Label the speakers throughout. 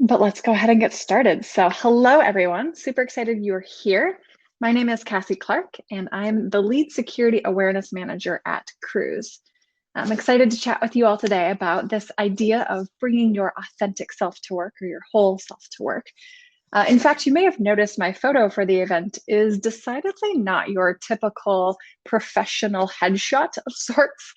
Speaker 1: But let's go ahead and get started. So hello, everyone. Super excited you're here. My name is Cassie Clark, and I'm the Lead Security Awareness Manager at Cruise. I'm excited to chat with you all today about this idea of bringing your authentic self to work or your whole self to work. In fact, you may have noticed my photo for the event is decidedly not your typical professional headshot of sorts.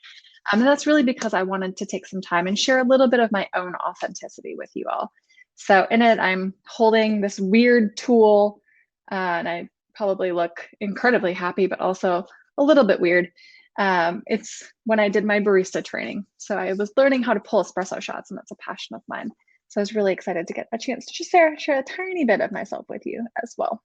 Speaker 1: And that's really because I wanted to take some time and share a little bit of my own authenticity with you all. So in it, I'm holding this weird tool, and I probably look incredibly happy, but also a little bit weird. It's when I did my barista training. So I was learning how to pull espresso shots, and that's a passion of mine. So I was really excited to get a chance to just share a tiny bit of myself with you as well.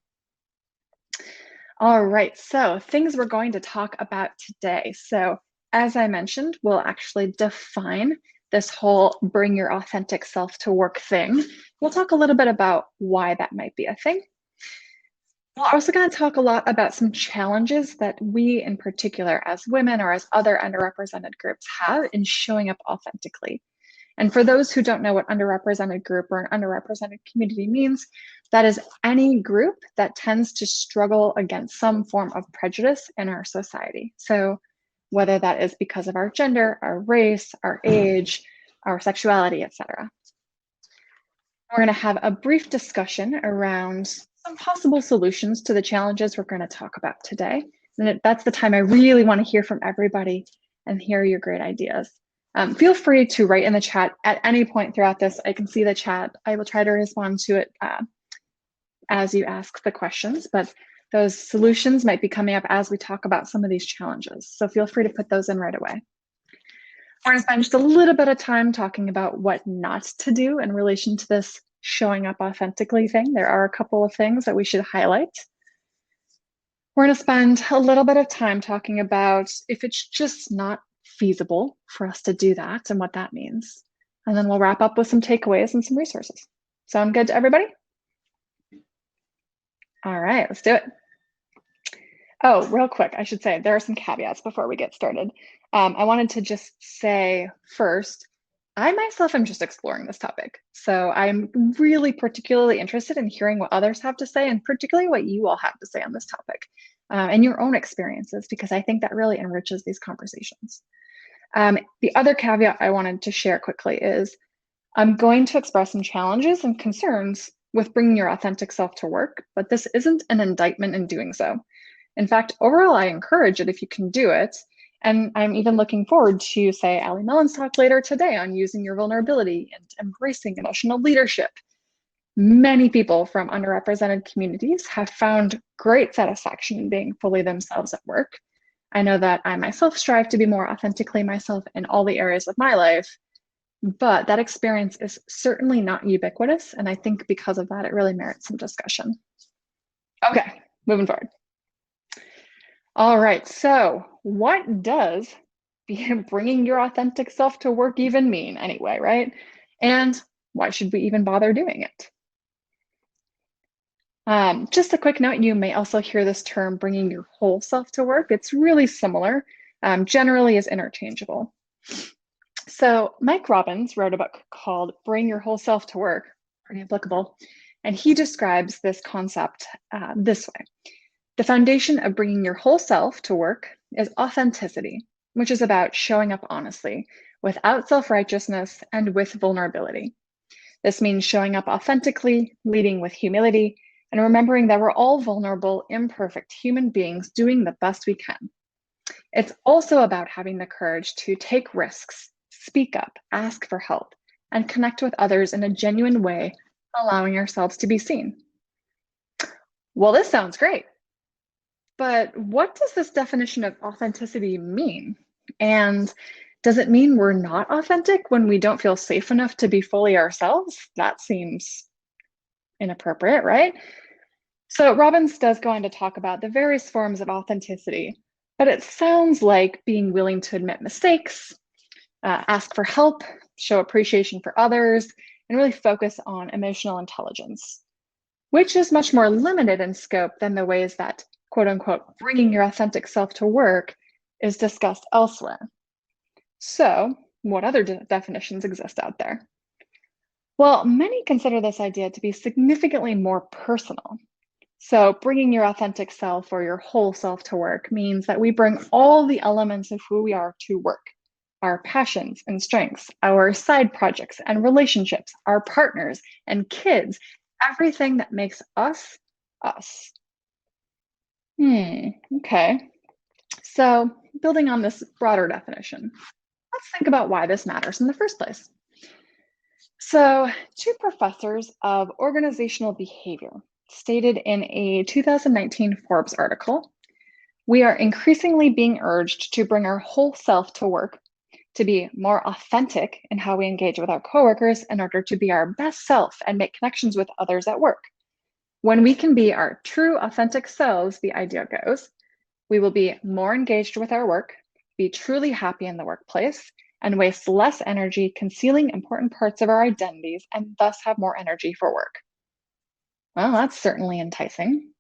Speaker 1: All right, so things we're going to talk about today. So as I mentioned, we'll actually define this whole bring your authentic self to work thing. We'll talk a little bit about why that might be a thing. We're also going to talk a lot about some challenges that we in particular as women or as other underrepresented groups have in showing up authentically. And for those who don't know what underrepresented group or an underrepresented community means, that is any group that tends to struggle against some form of prejudice in our society. So whether that is because of our gender, our race, our age, our sexuality, etc. We're going to have a brief discussion around some possible solutions to the challenges we're going to talk about today. And that's the time I really want to hear from everybody and hear your great ideas. Feel free to write in the chat at any point throughout this. I can see the chat. I will try to respond to it as you ask the questions, but those solutions might be coming up as we talk about some of these challenges. So feel free to put those in right away. We're going to spend just a little bit of time talking about what not to do in relation to this showing up authentically thing. There are a couple of things that we should highlight. We're going to spend a little bit of time talking about if it's just not feasible for us to do that and what that means. And then we'll wrap up with some takeaways and some resources. Sound good to everybody? All right, let's do it. Oh, real quick, I should say there are some caveats before we get started. I wanted to just say first, I myself am just exploring this topic. So I'm really particularly interested in hearing what others have to say, and particularly what you all have to say on this topic and your own experiences, because I think that really enriches these conversations. The other caveat I wanted to share quickly is I'm going to express some challenges and concerns with bringing your authentic self to work, but this isn't an indictment in doing so. In fact, overall, I encourage it if you can do it. And I'm even looking forward to, say, Ali Mellon's talk later today on using your vulnerability and embracing emotional leadership. Many people from underrepresented communities have found great satisfaction in being fully themselves at work. I know that I myself strive to be more authentically myself in all the areas of my life, but that experience is certainly not ubiquitous. And I think because of that, it really merits some discussion. Okay, moving forward. All right, so what does bringing your authentic self to work even mean anyway, right? And why should we even bother doing it? Just a quick note, you may also hear this term bringing your whole self to work. It's really similar, generally is interchangeable. So Mike Robbins wrote a book called Bring Your Whole Self to Work, pretty applicable, and he describes this concept this way. The foundation of bringing your whole self to work is authenticity, which is about showing up honestly, without self-righteousness and with vulnerability. This means showing up authentically, leading with humility, and remembering that we're all vulnerable, imperfect human beings doing the best we can. It's also about having the courage to take risks, speak up, ask for help, and connect with others in a genuine way, allowing ourselves to be seen. Well, this sounds great. But what does this definition of authenticity mean? And does it mean we're not authentic when we don't feel safe enough to be fully ourselves? That seems inappropriate, right? So Robbins does go on to talk about the various forms of authenticity, but it sounds like being willing to admit mistakes, ask for help, show appreciation for others, and really focus on emotional intelligence, which is much more limited in scope than the ways that, quote unquote, bringing your authentic self to work is discussed elsewhere. So what other definitions exist out there? Well, many consider this idea to be significantly more personal. So, bringing your authentic self or your whole self to work means that we bring all the elements of who we are to work: our passions and strengths, our side projects and relationships, our partners and kids, everything that makes us us. Okay. So, building on this broader definition, let's think about why this matters in the first place. So, two professors of organizational behavior stated in a 2019 Forbes article, we are increasingly being urged to bring our whole self to work, to be more authentic in how we engage with our coworkers in order to be our best self and make connections with others at work. When we can be our true authentic selves, the idea goes, we will be more engaged with our work, be truly happy in the workplace, and waste less energy concealing important parts of our identities and thus have more energy for work. Well, that's certainly enticing.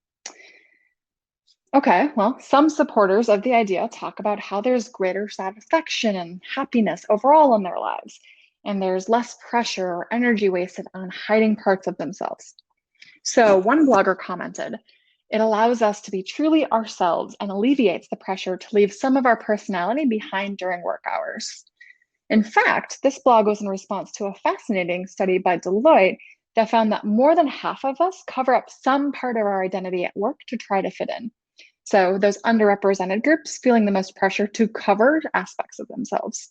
Speaker 1: Okay, well, some supporters of the idea talk about how there's greater satisfaction and happiness overall in their lives, and there's less pressure or energy wasted on hiding parts of themselves. So, one blogger commented, it allows us to be truly ourselves and alleviates the pressure to leave some of our personality behind during work hours. In fact, this blog was in response to a fascinating study by Deloitte that found that more than half of us cover up some part of our identity at work to try to fit in. So, those underrepresented groups feeling the most pressure to cover aspects of themselves.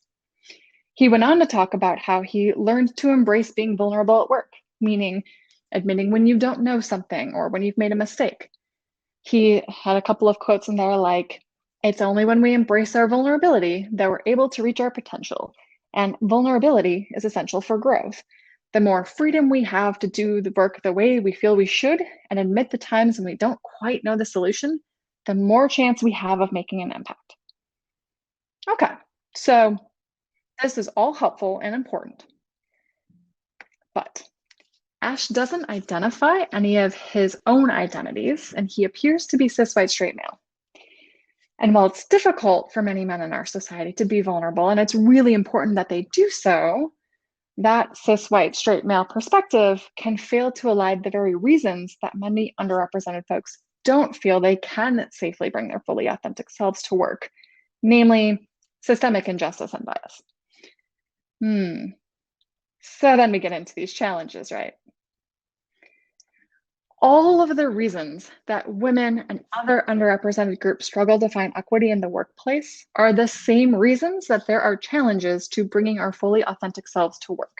Speaker 1: He went on to talk about how he learned to embrace being vulnerable at work, meaning admitting when you don't know something or when you've made a mistake. He had a couple of quotes in there like, it's only when we embrace our vulnerability that we're able to reach our potential. And vulnerability is essential for growth. The more freedom we have to do the work the way we feel we should and admit the times when we don't quite know the solution, the more chance we have of making an impact. Okay, so this is all helpful and important, but Ash doesn't identify any of his own identities, and he appears to be cis white straight male. And while it's difficult for many men in our society to be vulnerable, and it's really important that they do so, that cis white straight male perspective can fail to align the very reasons that many underrepresented folks don't feel they can safely bring their fully authentic selves to work, namely systemic injustice and bias. So then we get into these challenges, right? All of the reasons that women and other underrepresented groups struggle to find equity in the workplace are the same reasons that there are challenges to bringing our fully authentic selves to work.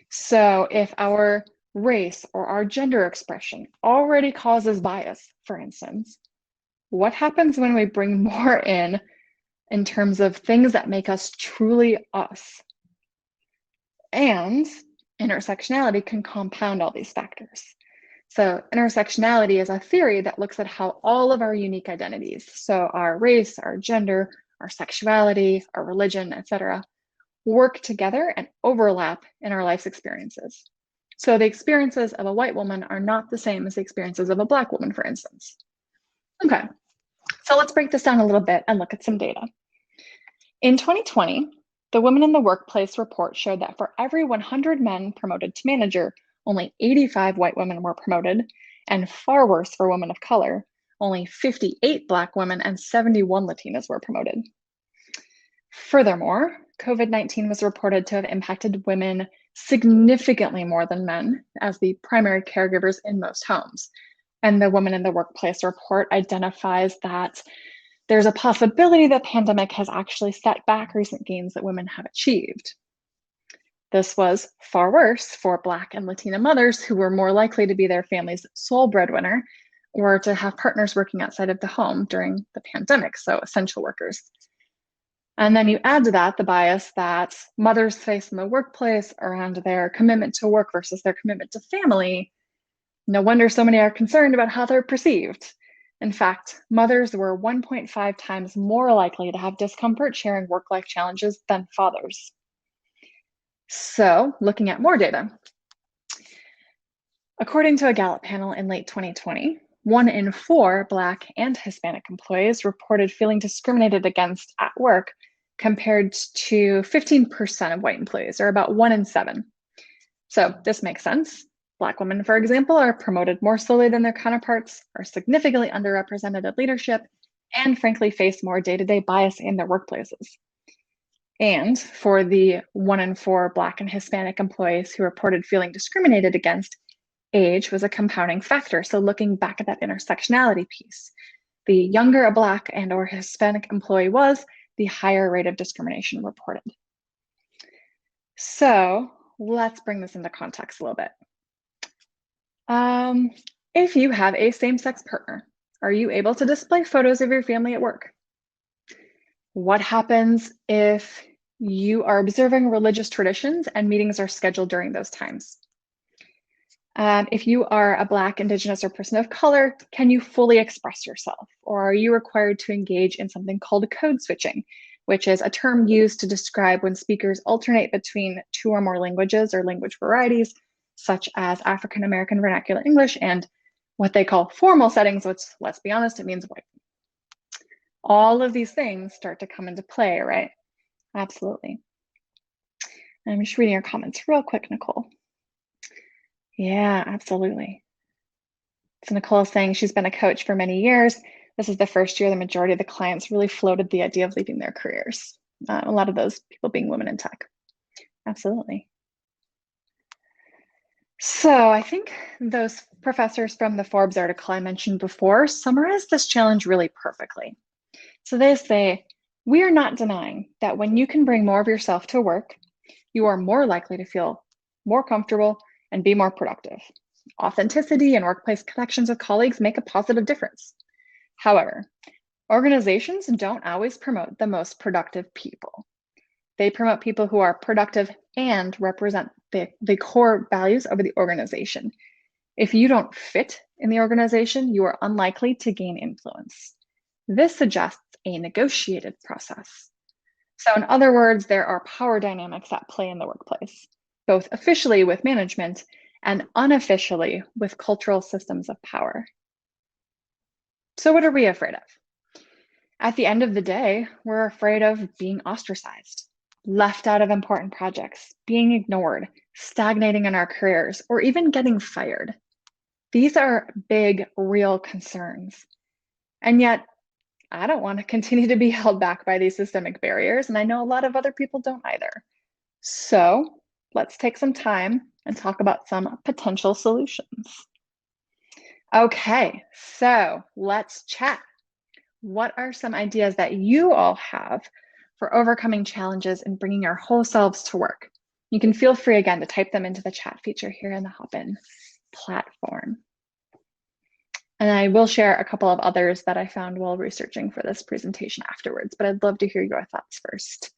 Speaker 1: So if our race or our gender expression already causes bias, for instance, what happens when we bring more in terms of things that make us truly us? And intersectionality can compound all these factors. So intersectionality is a theory that looks at how all of our unique identities, so our race, our gender, our sexuality, our religion, etc., work together and overlap in our life's experiences. So the experiences of a white woman are not the same as the experiences of a Black woman, for instance. Okay, so let's break this down a little bit and look at some data. In 2020, the Women in the Workplace report showed that for every 100 men promoted to manager, only 85 white women were promoted, and far worse for women of color, only 58 Black women and 71 Latinas were promoted. Furthermore, COVID-19 was reported to have impacted women significantly more than men as the primary caregivers in most homes. And the Women in the Workplace report identifies that there's a possibility the pandemic has actually set back recent gains that women have achieved. This was far worse for Black and Latina mothers who were more likely to be their family's sole breadwinner or to have partners working outside of the home during the pandemic, so essential workers. And then you add to that the bias that mothers face in the workplace around their commitment to work versus their commitment to family. No wonder so many are concerned about how they're perceived. In fact, mothers were 1.5 times more likely to have discomfort sharing work-life challenges than fathers. So, looking at more data. According to a Gallup panel in late 2020, 1 in 4 Black and Hispanic employees reported feeling discriminated against at work, compared to 15% of white employees, or about 1 in 7. So this makes sense. Black women, for example, are promoted more slowly than their counterparts, are significantly underrepresented at leadership, and frankly face more day-to-day bias in their workplaces. And for the 1 in 4 Black and Hispanic employees who reported feeling discriminated against, age was a compounding factor. So looking back at that intersectionality piece, the younger a Black and or Hispanic employee was, the higher rate of discrimination reported. So let's bring this into context a little bit. If you have a same-sex partner, are you able to display photos of your family at work? What happens if you are observing religious traditions and meetings are scheduled during those times? If you are a Black, Indigenous, or person of color, can you fully express yourself? Or are you required to engage in something called code switching, which is a term used to describe when speakers alternate between 2 or more languages or language varieties, such as African American Vernacular English and what they call formal settings, which, let's be honest, it means white. All of these things start to come into play, right? Absolutely. I'm just reading your comments real quick, Nicole. Yeah, absolutely. So Nicole is saying she's been a coach for many years. This is the first year the majority of the clients really floated the idea of leaving their careers. A lot of those people being women in tech. Absolutely. So I think those professors from the Forbes article I mentioned before summarize this challenge really perfectly. So they say, we are not denying that when you can bring more of yourself to work, you are more likely to feel more comfortable and be more productive. Authenticity and workplace connections with colleagues make a positive difference. However, organizations don't always promote the most productive people. They promote people who are productive and represent the core values of the organization. If you don't fit in the organization, you are unlikely to gain influence. This suggests a negotiated process. So in other words, there are power dynamics at play in the workplace, both officially with management and unofficially with cultural systems of power. So what are we afraid of? At the end of the day, we're afraid of being ostracized, left out of important projects, being ignored, stagnating in our careers, or even getting fired. These are big, real concerns. And yet, I don't want to continue to be held back by these systemic barriers, and I know a lot of other people don't either. So let's take some time and talk about some potential solutions. Okay, so let's chat. What are some ideas that you all have for overcoming challenges and bringing your whole selves to work? You can feel free again to type them into the chat feature here in the Hopin platform. And I will share a couple of others that I found while researching for this presentation afterwards, but I'd love to hear your thoughts first.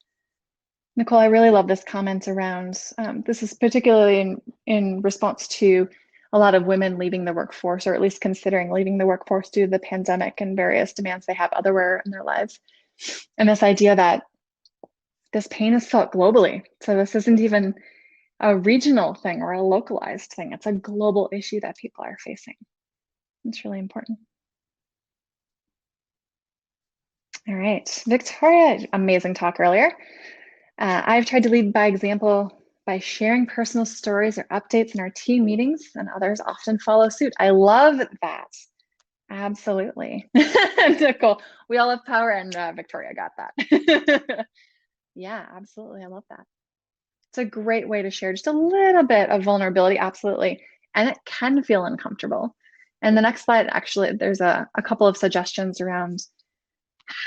Speaker 1: Nicole, I really love this comment around, this is particularly in response to a lot of women leaving the workforce, or at least considering leaving the workforce due to the pandemic and various demands they have elsewhere in their lives. And this idea that this pain is felt globally. So this isn't even a regional thing or a localized thing. It's a global issue that people are facing. It's really important. All right, Victoria, amazing talk earlier. I've tried to lead by example by sharing personal stories or updates in our team meetings, and others often follow suit. I love that. Absolutely. Nicole, we all have power, and Victoria got that. Yeah, absolutely. I love that. It's a great way to share just a little bit of vulnerability, absolutely. And it can feel uncomfortable. And the next slide, actually, there's a couple of suggestions around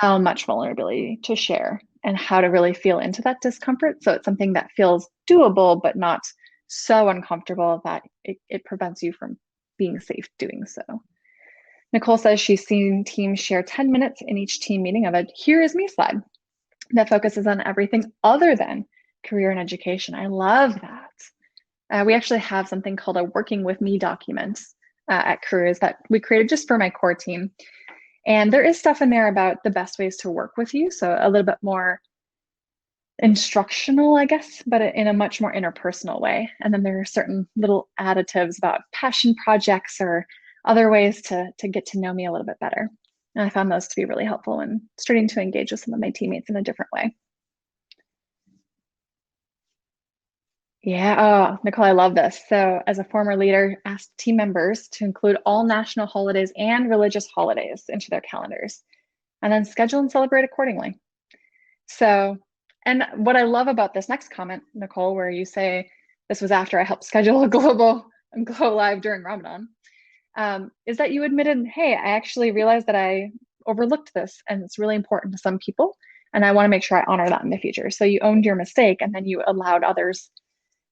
Speaker 1: how much vulnerability to share and how to really feel into that discomfort. So it's something that feels doable, but not so uncomfortable that it prevents you from being safe doing so. Nicole says she's seen teams share 10 minutes in each team meeting of a "here is me" slide that focuses on everything other than career and education. I love that. We actually have something called a working with me document at Careers that we created just for my core team. And there is stuff in there about the best ways to work with you. So a little bit more instructional, I guess, but in a much more interpersonal way. And then there are certain little additives about passion projects or other ways to get to know me a little bit better. And I found those to be really helpful when starting to engage with some of my teammates in a different way. Yeah, oh, Nicole, I love this. So, as a former leader, asked team members to include all national holidays and religious holidays into their calendars, and then schedule and celebrate accordingly. So, and what I love about this next comment, Nicole, where you say this was after I helped schedule a global go live during Ramadan, is that you admitted, hey, I actually realized that I overlooked this and it's really important to some people. And I want to make sure I honor that in the future. So you owned your mistake and then you allowed others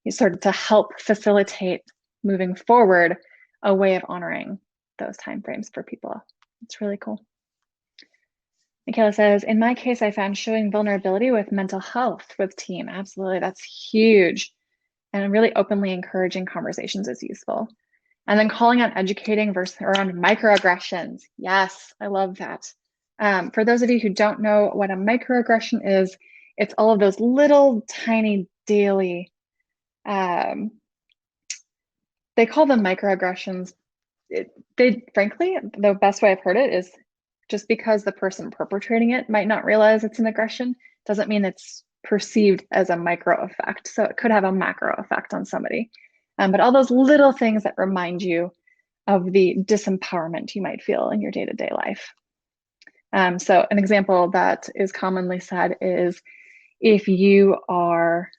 Speaker 1: you sort of to help facilitate moving forward a way of honoring those timeframes for people. It's really cool. Michaela says, in my case, I found showing vulnerability with mental health with team. Absolutely, that's huge. And really openly encouraging conversations is useful. And then calling out educating versus around microaggressions. Yes, I love that. For those of you who don't know what a microaggression is, it's all of those little tiny daily, they call them microaggressions. Frankly, the best way I've heard it is just because the person perpetrating it might not realize it's an aggression, doesn't mean it's perceived as a micro effect. So it could have a macro effect on somebody. But all those little things that remind you of the disempowerment you might feel in your day-to-day life. So an example that is commonly said is if you are,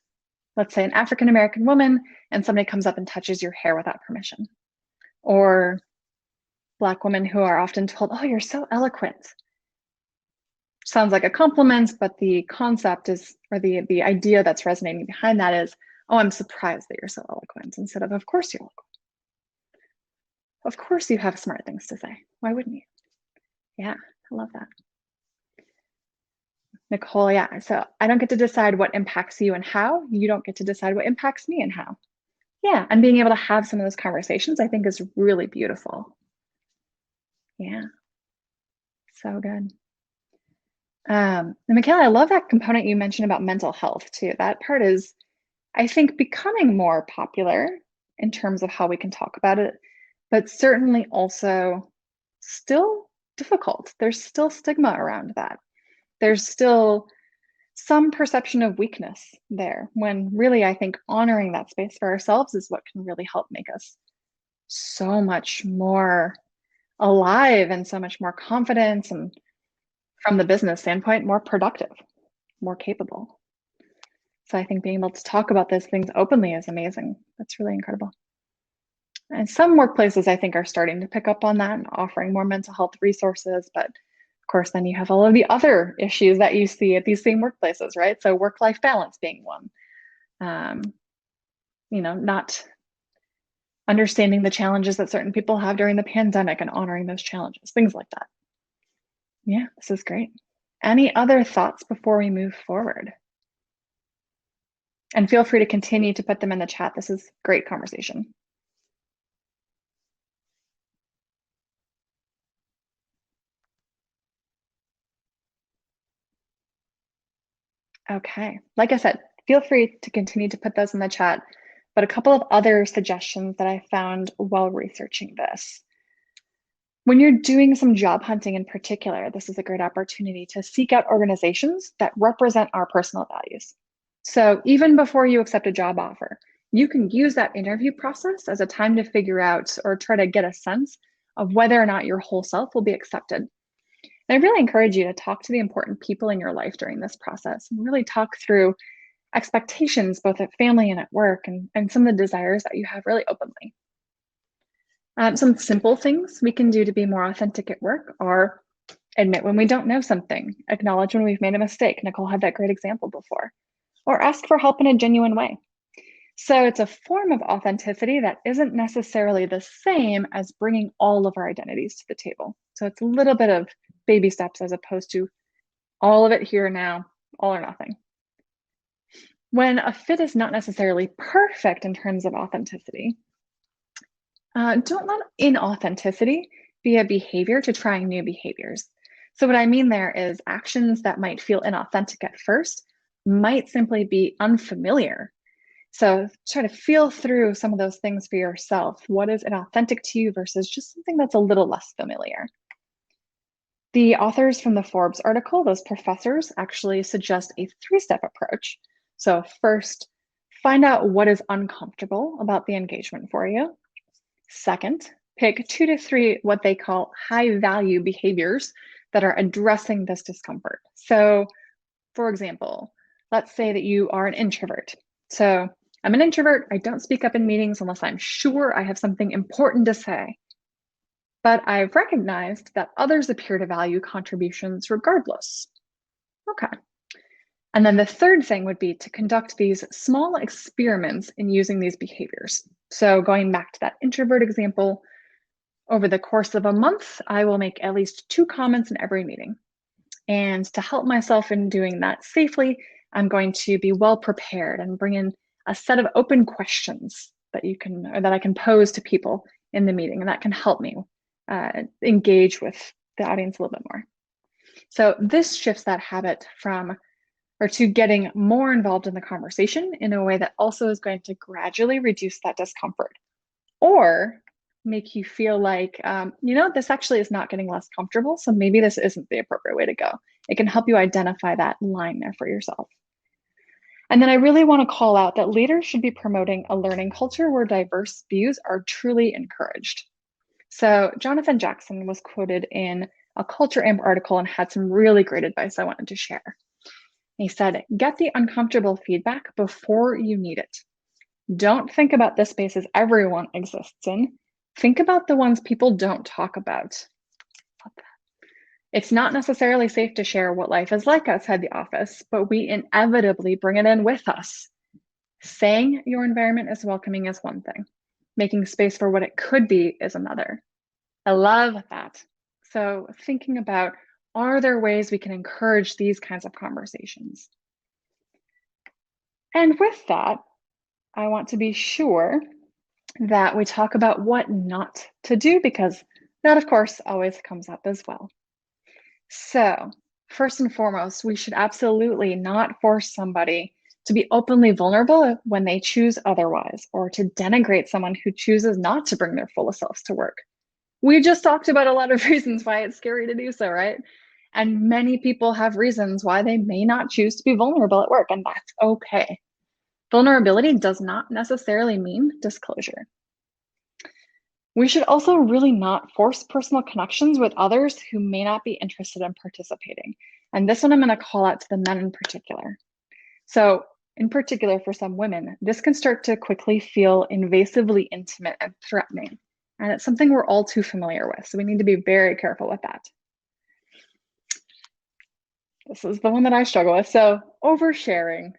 Speaker 1: let's say, an African-American woman and somebody comes up and touches your hair without permission, or Black women who are often told, oh, you're so eloquent. Sounds like a compliment, but the concept is, or the idea that's resonating behind that is, oh, I'm surprised that you're so eloquent, instead of course you're eloquent. Of course you have smart things to say. Why wouldn't you? Yeah, I love that. Nicole, yeah, so I don't get to decide what impacts you and how. You don't get to decide what impacts me and how. Yeah, and being able to have some of those conversations, I think, is really beautiful. Yeah, so good. And Michaela, I love that component you mentioned about mental health too. That part is, I think, becoming more popular in terms of how we can talk about it, but certainly also still difficult. There's still stigma around that. There's still some perception of weakness there, when really I think honoring that space for ourselves is what can really help make us so much more alive and so much more confident, and from the business standpoint, more productive, more capable. So I think being able to talk about those things openly is amazing. That's really incredible. And some workplaces, I think, are starting to pick up on that and offering more mental health resources. But of course, then you have all of the other issues that you see at these same workplaces, right? So work-life balance being one. Not understanding the challenges that certain people have during the pandemic and honoring those challenges, things like that. Yeah, this is great. Any other thoughts before we move forward? And feel free to continue to put them in the chat. This is great conversation. Okay, like I said, feel free to continue to put those in the chat, but a couple of other suggestions that I found while researching this. When you're doing some job hunting in particular, this is a great opportunity to seek out organizations that represent our personal values. So even before you accept a job offer, you can use that interview process as a time to figure out or try to get a sense of whether or not your whole self will be accepted. And I really encourage you to talk to the important people in your life during this process and really talk through expectations, both at family and at work, and some of the desires that you have really openly. Some simple things we can do to be more authentic at work are admit when we don't know something, acknowledge when we've made a mistake. Nicole had that great example before, or ask for help in a genuine way. So it's a form of authenticity that isn't necessarily the same as bringing all of our identities to the table. So it's a little bit of baby steps as opposed to all of it here now, all or nothing. When a fit is not necessarily perfect in terms of authenticity, don't let inauthenticity be a behavior to trying new behaviors. So what I mean there is actions that might feel inauthentic at first might simply be unfamiliar. So try to feel through some of those things for yourself. What is inauthentic to you versus just something that's a little less familiar? The authors from the Forbes article, those professors, actually suggest a three-step approach. So first, Find out what is uncomfortable about the engagement for you. Second, pick 2 to 3 what they call high value behaviors that are addressing this discomfort. So, for example, let's say that you are an introvert. So, I'm an introvert. I don't speak up in meetings unless I'm sure I have something important to say. But I've recognized that others appear to value contributions regardless. Okay. And then the third thing would be to conduct these small experiments in using these behaviors. So going back to that introvert example, over the course of a month, I will make at least 2 comments in every meeting. And to help myself in doing that safely, I'm going to be well prepared and bring in a set of open questions that I can pose to people in the meeting, and that can help me engage with the audience a little bit more. So this shifts that habit to getting more involved in the conversation in a way that also is going to gradually reduce that discomfort, or make you feel like, this actually is not getting less comfortable, so maybe this isn't the appropriate way to go. It can help you identify that line there for yourself. And then I really want to call out that leaders should be promoting a learning culture where diverse views are truly encouraged. So Jonathan Jackson was quoted in a Culture Amp article and had some really great advice I wanted to share. He said, get the uncomfortable feedback before you need it. Don't think about the spaces everyone exists in. Think about the ones people don't talk about. It's not necessarily safe to share what life is like outside the office, but we inevitably bring it in with us. Saying your environment is welcoming is one thing. Making space for what it could be is another. I love that. So thinking about, are there ways we can encourage these kinds of conversations? And with that, I want to be sure that we talk about what not to do, because that, of course, always comes up as well. So first and foremost, we should absolutely not force somebody to be openly vulnerable when they choose otherwise, or to denigrate someone who chooses not to bring their fullest selves to work. We just talked about a lot of reasons why it's scary to do so, right? And many people have reasons why they may not choose to be vulnerable at work, and that's okay. Vulnerability does not necessarily mean disclosure. We should also really not force personal connections with others who may not be interested in participating. And this one I'm going to call out to the men in particular. So in particular, for some women, this can start to quickly feel invasively intimate and threatening. And it's something we're all too familiar with. So we need to be very careful with that. This is the one that I struggle with. So oversharing.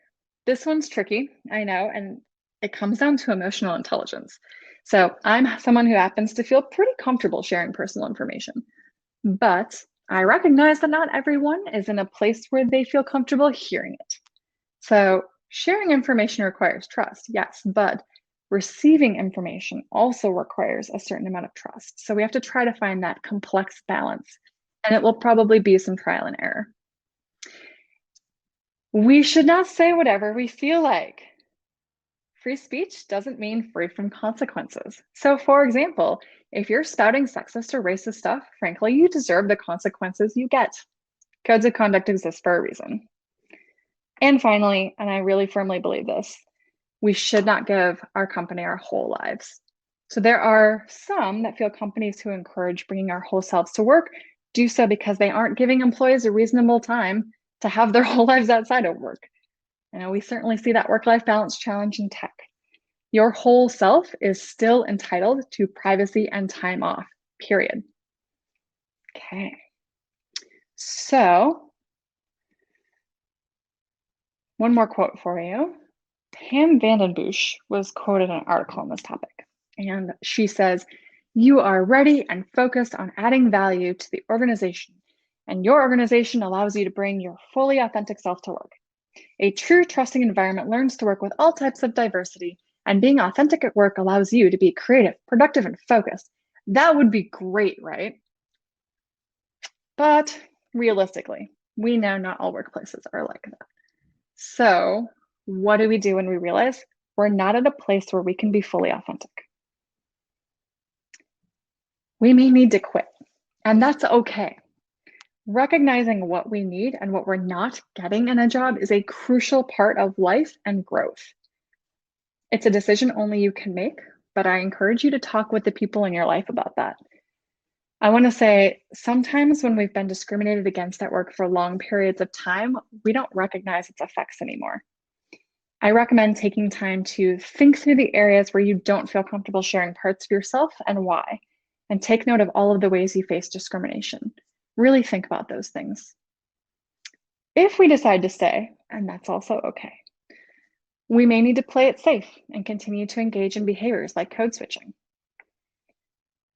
Speaker 1: This one's tricky, I know, and it comes down to emotional intelligence. So I'm someone who happens to feel pretty comfortable sharing personal information, but I recognize that not everyone is in a place where they feel comfortable hearing it. So sharing information requires trust, yes, but receiving information also requires a certain amount of trust. So we have to try to find that complex balance, and it will probably be some trial and error. We should not say whatever we feel like. Free speech doesn't mean free from consequences. So for example, if you're spouting sexist or racist stuff, frankly, you deserve the consequences you get. Codes of conduct exist for a reason. And finally, and I really firmly believe this, we should not give our company our whole lives. So there are some that feel companies who encourage bringing our whole selves to work do so because they aren't giving employees a reasonable time to have their whole lives outside of work. We certainly see that work-life balance challenge in tech. Your whole self is still entitled to privacy and time off, period. Okay. So one more quote for you. Pam Vandenbush was quoted in an article on this topic, and she says, "You are ready and focused on adding value to the organization, and your organization allows you to bring your fully authentic self to work. A true trusting environment learns to work with all types of diversity, and being authentic at work allows you to be creative, productive, and focused." That would be great, right? But realistically, we know not all workplaces are like that. So what do we do when we realize we're not at a place where we can be fully authentic? We may need to quit, and that's okay. Recognizing what we need and what we're not getting in a job is a crucial part of life and growth. It's a decision only you can make, but I encourage you to talk with the people in your life about that. I want to say sometimes when we've been discriminated against at work for long periods of time, we don't recognize its effects anymore. I recommend taking time to think through the areas where you don't feel comfortable sharing parts of yourself and why, and take note of all of the ways you face discrimination. Really think about those things. If we decide to stay, and that's also okay, we may need to play it safe and continue to engage in behaviors like code switching.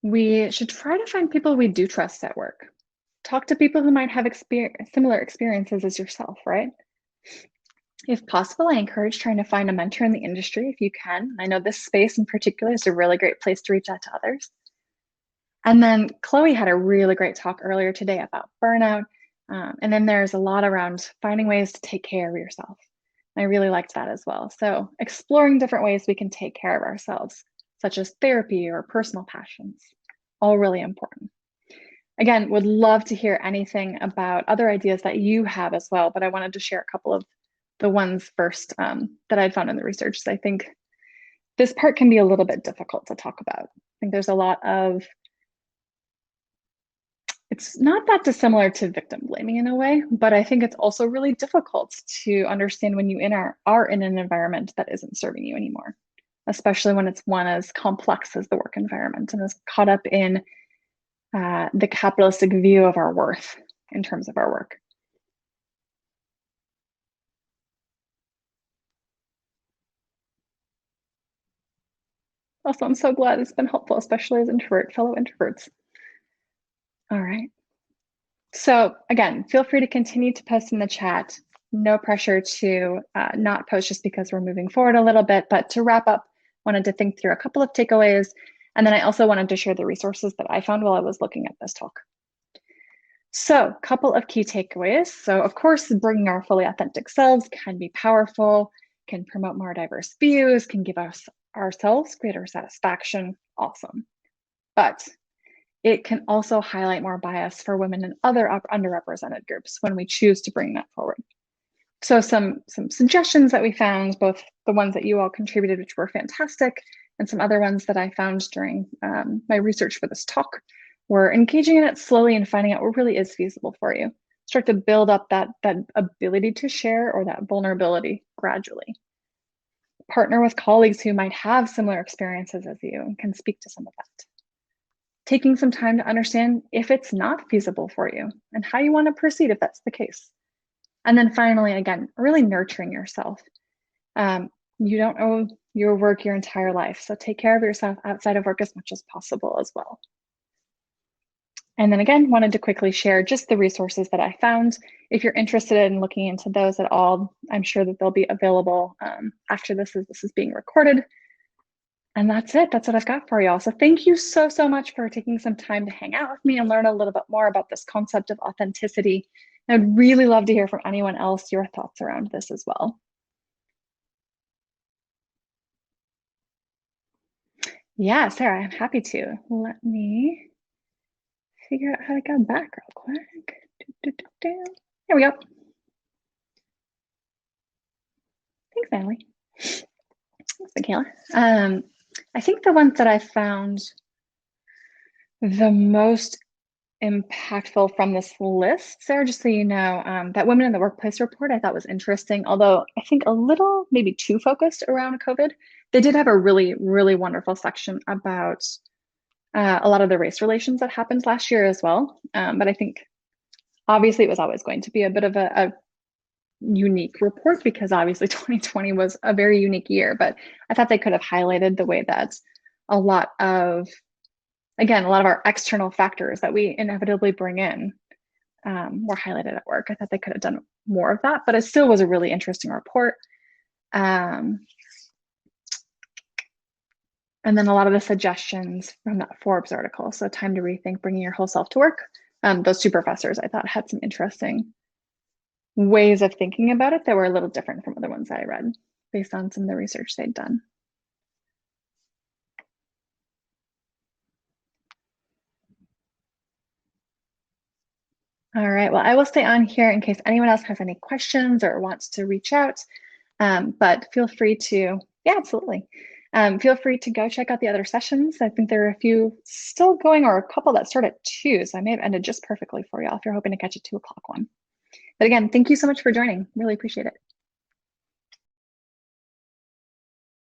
Speaker 1: We should try to find people we do trust at work. Talk to people who might have similar experiences as yourself, right? If possible, I encourage trying to find a mentor in the industry if you can. I know this space in particular is a really great place to reach out to others. And then Chloe had a really great talk earlier today about burnout. And then there's a lot around finding ways to take care of yourself. I really liked that as well. So exploring different ways we can take care of ourselves, such as therapy or personal passions, all really important. Again, would love to hear anything about other ideas that you have as well, but I wanted to share a couple of the ones first that I'd found in the research. So I think this part can be a little bit difficult to talk about. I think there's a lot of, it's not that dissimilar to victim blaming in a way, but I think it's also really difficult to understand when you are in an environment that isn't serving you anymore, especially when it's one as complex as the work environment and is caught up in the capitalistic view of our worth in terms of our work. Also, I'm so glad it's been helpful, especially as fellow introverts. All right. So again, feel free to continue to post in the chat. No pressure to not post just because we're moving forward a little bit, but to wrap up, wanted to think through a couple of takeaways. And then I also wanted to share the resources that I found while I was looking at this talk. So a couple of key takeaways. So of course, bringing our fully authentic selves can be powerful, can promote more diverse views, can give us ourselves greater satisfaction. Awesome. But it can also highlight more bias for women and other underrepresented groups when we choose to bring that forward. So some suggestions that we found, both the ones that you all contributed, which were fantastic, and some other ones that I found during my research for this talk, were engaging in it slowly and finding out what really is feasible for you. Start to build up that ability to share or that vulnerability gradually. Partner with colleagues who might have similar experiences as you and can speak to some of that. Taking some time to understand if it's not feasible for you and how you want to proceed if that's the case. And then finally, again, really nurturing yourself. You don't owe your work your entire life, so take care of yourself outside of work as much as possible as well. And then again, wanted to quickly share just the resources that I found. If you're interested in looking into those at all, I'm sure that they'll be available after this is being recorded. And that's it. That's what I've got for y'all. So thank you so much for taking some time to hang out with me and learn a little bit more about this concept of authenticity. I'd really love to hear from anyone else your thoughts around this as well. Yeah, Sarah, I'm happy to. Let me figure out how to go back real quick. Here we go. Thanks, Natalie. Thanks, Michaela. I think the ones that I found the most impactful from this list, Sarah, just so you know, that Women in the Workplace report I thought was interesting, although I think a little maybe too focused around COVID. They did have a really wonderful section about a lot of the race relations that happened last year as well. But I think obviously it was always going to be a bit of a unique report because obviously 2020 was a very unique year, but I thought they could have highlighted the way that a lot of our external factors that we inevitably bring in were highlighted at work. I thought they could have done more of that, but it still was a really interesting report. And then a lot of the suggestions from that Forbes article. So time to rethink bringing your whole self to work. Those two professors I thought had some interesting ways of thinking about it that were a little different from other ones I read based on some of the research they'd done. All right, well, I will stay on here in case anyone else has any questions or wants to reach out, but feel free to Yeah, absolutely. Feel free to go check out the other sessions. I think there are a few still going or a couple that start at 2, so I may have ended just perfectly for y'all if you're hoping to catch a 2 o'clock one. But again, thank you so much for joining. Really appreciate it.